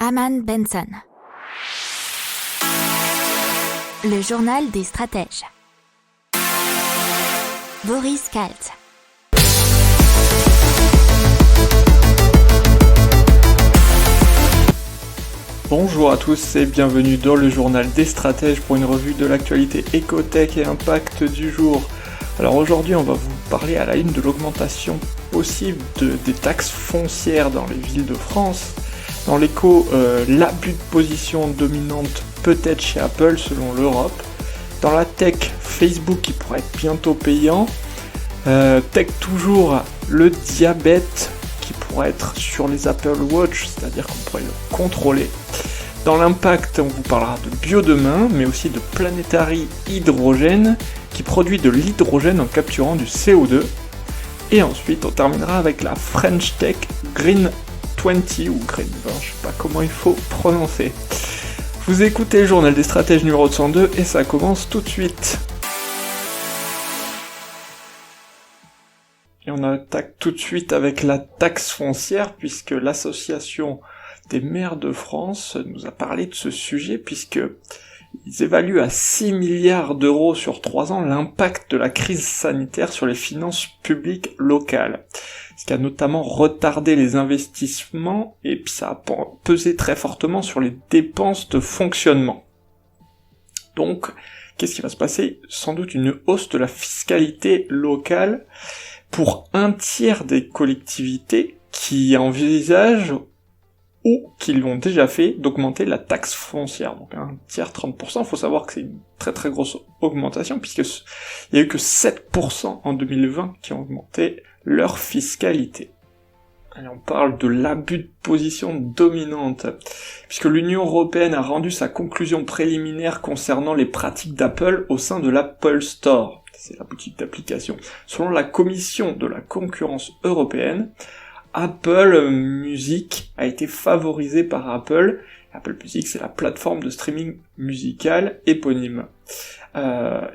Aman Benson. Le journal des stratèges. Boris Kalt. Bonjour à tous et bienvenue dans le journal des stratèges pour une revue de l'actualité écotech et impact du jour. Alors aujourd'hui on va vous parler à la une de l'augmentation possible des taxes foncières dans les villes de France. Dans l'écho, l'abus de position dominante peut-être chez Apple selon l'Europe. Dans la tech, Facebook qui pourrait être bientôt payant. Tech toujours, le diabète qui pourrait être sur les Apple Watch, c'est-à-dire qu'on pourrait le contrôler. Dans l'impact, on vous parlera de Biodemain, mais aussi de Planetary Hydrogène, qui produit de l'hydrogène en capturant du CO2. Et ensuite, on terminera avec la French Tech Green 20 ou Green 20, je sais pas comment il faut prononcer. Vous écoutez le journal des stratèges numéro 202 et ça commence tout de suite. Et on attaque tout de suite avec la taxe foncière, puisque l'association des maires de France nous a parlé de ce sujet, puisque ils évaluent à 6 milliards d'euros sur 3 ans l'impact de la crise sanitaire sur les finances publiques locales. Ce qui a notamment retardé les investissements, et puis ça a pesé très fortement sur les dépenses de fonctionnement. Donc, qu'est-ce qui va se passer ? Sans doute une hausse de la fiscalité locale pour un tiers des collectivités qui envisagent ou qui l'ont déjà fait d'augmenter la taxe foncière. Donc un tiers 30%, il faut savoir que c'est une très très grosse augmentation, puisque il y a eu que 7% en 2020 qui ont augmenté leur fiscalité. Et on parle de l'abus de position dominante, puisque l'Union Européenne a rendu sa conclusion préliminaire concernant les pratiques d'Apple au sein de l'Apple Store. C'est la boutique d'applications. Selon la Commission de la concurrence européenne, Apple Music a été favorisé par Apple. Apple Music, c'est la plateforme de streaming musical éponyme.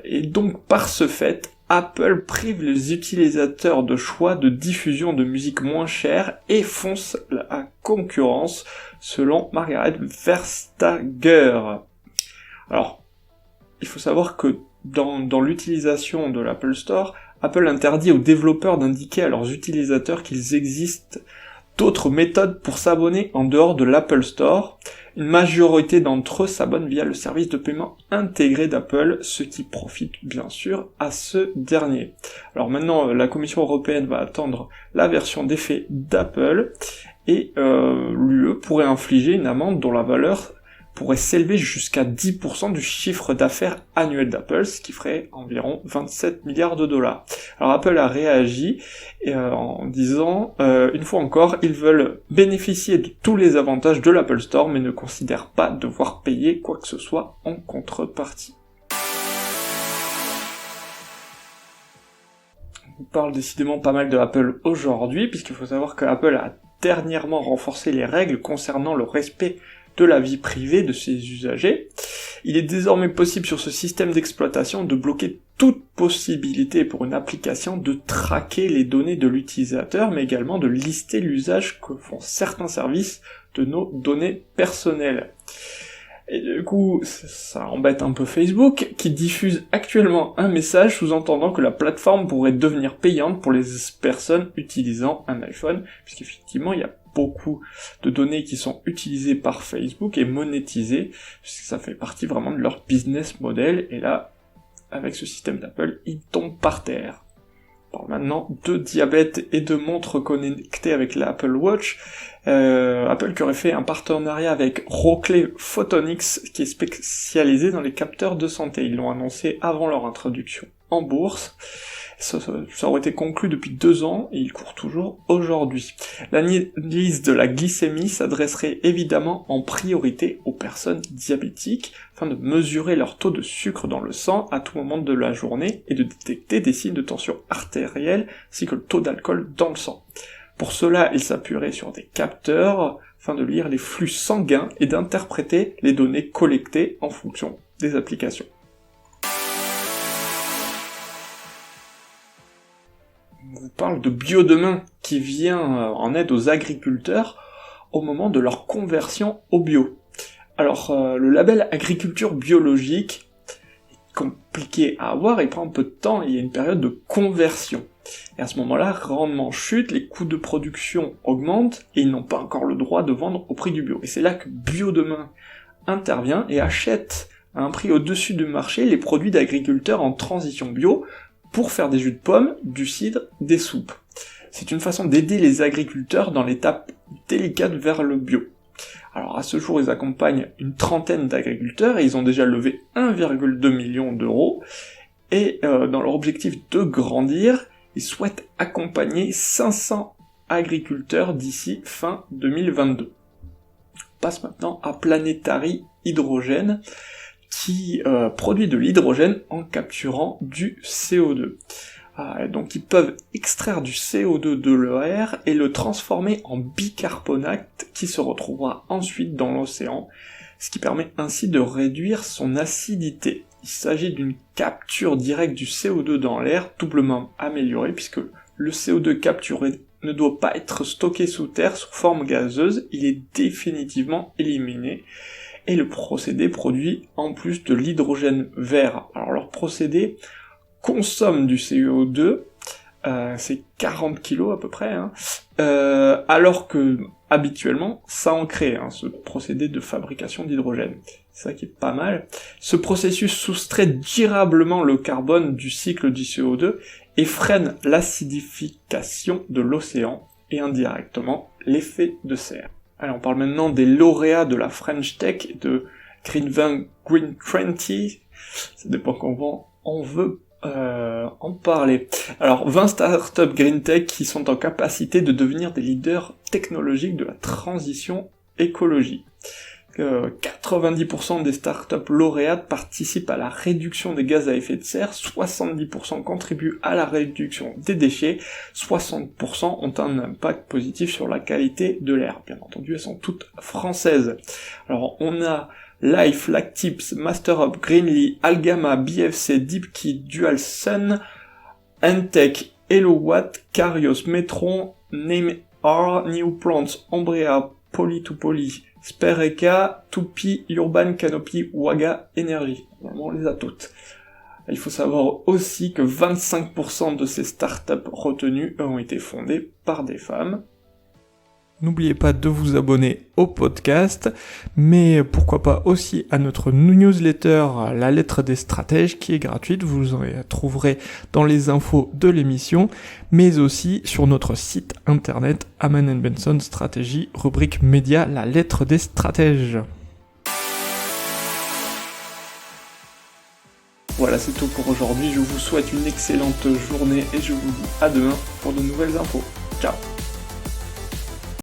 Et donc, par ce fait, Apple prive les utilisateurs de choix de diffusion de musique moins chère et fonce la concurrence, selon Margaret Verstager. Alors, il faut savoir que dans l'utilisation de l'Apple Store, Apple interdit aux développeurs d'indiquer à leurs utilisateurs qu'il existe d'autres méthodes pour s'abonner en dehors de l'Apple Store. Une majorité d'entre eux s'abonnent via le service de paiement intégré d'Apple, ce qui profite bien sûr à ce dernier. Alors maintenant, la Commission européenne va attendre la version d'effet d'Apple, et l'UE pourrait infliger une amende dont la valeur pourrait s'élever jusqu'à 10% du chiffre d'affaires annuel d'Apple, ce qui ferait environ 27 milliards de dollars. Alors Apple a réagi en disant, une fois encore, ils veulent bénéficier de tous les avantages de l'Apple Store, mais ne considèrent pas devoir payer quoi que ce soit en contrepartie. On parle décidément pas mal de Apple aujourd'hui, puisqu'il faut savoir que Apple a dernièrement renforcé les règles concernant le respect de la vie privée de ses usagers. Il est désormais possible sur ce système d'exploitation de bloquer toute possibilité pour une application de traquer les données de l'utilisateur, mais également de lister l'usage que font certains services de nos données personnelles. Et du coup, ça embête un peu Facebook, qui diffuse actuellement un message sous-entendant que la plateforme pourrait devenir payante pour les personnes utilisant un iPhone, puisqu'effectivement, il y a beaucoup de données qui sont utilisées par Facebook et monétisées, puisque ça fait partie vraiment de leur business model, et là, avec ce système d'Apple, ils tombent par terre. On parle maintenant de diabète et de montres connectées avec l'Apple Watch. Apple qui aurait fait un partenariat avec Rockley Photonics, qui est spécialisé dans les capteurs de santé. Ils l'ont annoncé avant leur introduction en bourse. Ça aurait été conclu depuis 2 ans, et il court toujours aujourd'hui. L'analyse de la glycémie s'adresserait évidemment en priorité aux personnes diabétiques, afin de mesurer leur taux de sucre dans le sang à tout moment de la journée, et de détecter des signes de tension artérielle, ainsi que le taux d'alcool dans le sang. Pour cela, il s'appuierait sur des capteurs, afin de lire les flux sanguins et d'interpréter les données collectées en fonction des applications. On vous parle de Biodemain, qui vient en aide aux agriculteurs au moment de leur conversion au bio. Alors, le label agriculture biologique est compliqué à avoir, il prend un peu de temps, il y a une période de conversion. Et à ce moment-là, le rendement chute, les coûts de production augmentent, et ils n'ont pas encore le droit de vendre au prix du bio. Et c'est là que Bio Demain intervient et achète à un prix au-dessus du marché les produits d'agriculteurs en transition bio pour faire des jus de pommes, du cidre, des soupes. C'est une façon d'aider les agriculteurs dans l'étape délicate vers le bio. Alors à ce jour, ils accompagnent une trentaine d'agriculteurs et ils ont déjà levé 1,2 million d'euros. Et dans leur objectif de grandir, ils souhaitent accompagner 500 agriculteurs d'ici fin 2022. On passe maintenant à Planetary Hydrogène, qui produit de l'hydrogène en capturant du CO2. Donc ils peuvent extraire du CO2 de l'air et le transformer en bicarbonate qui se retrouvera ensuite dans l'océan, ce qui permet ainsi de réduire son acidité. Il s'agit d'une capture directe du CO2 dans l'air, doublement améliorée puisque le CO2 capturé ne doit pas être stocké sous terre sous forme gazeuse, il est définitivement éliminé. Et le procédé produit en plus de l'hydrogène vert. Alors leur procédé consomme du CO2, c'est 40 kg à peu près, alors que habituellement ça en crée, ce procédé de fabrication d'hydrogène. C'est ça qui est pas mal. Ce processus soustrait durablement le carbone du cycle du CO2 et freine l'acidification de l'océan et indirectement l'effet de serre. Allez, on parle maintenant des lauréats de la French Tech et de Green 20, Green 20, ça dépend comment on veut en parler. Alors, 20 startups Green Tech qui sont en capacité de devenir des leaders technologiques de la transition écologique. 90% des startups lauréates participent à la réduction des gaz à effet de serre, 70% contribuent à la réduction des déchets, 60% ont un impact positif sur la qualité de l'air. Bien entendu, elles sont toutes françaises. Alors, on a Life, Lactips, Masterup, Greenly, Algama, BFC, DeepKey, DualSun, Entech, HelloWatt, Carios, Metron, NameR, New Plants, Ombrea, Poly2Poly, Spereka, Tupi, Urban, Canopy, Waga, Energy. Normalement, on les a toutes. Il faut savoir aussi que 25% de ces startups retenues ont été fondées par des femmes. N'oubliez pas de vous abonner au podcast, mais pourquoi pas aussi à notre newsletter La Lettre des Stratèges qui est gratuite, vous en trouverez dans les infos de l'émission, mais aussi sur notre site internet Aman & Benson Stratégie, rubrique média La Lettre des Stratèges. Voilà, c'est tout pour aujourd'hui, je vous souhaite une excellente journée et je vous dis à demain pour de nouvelles infos. Ciao.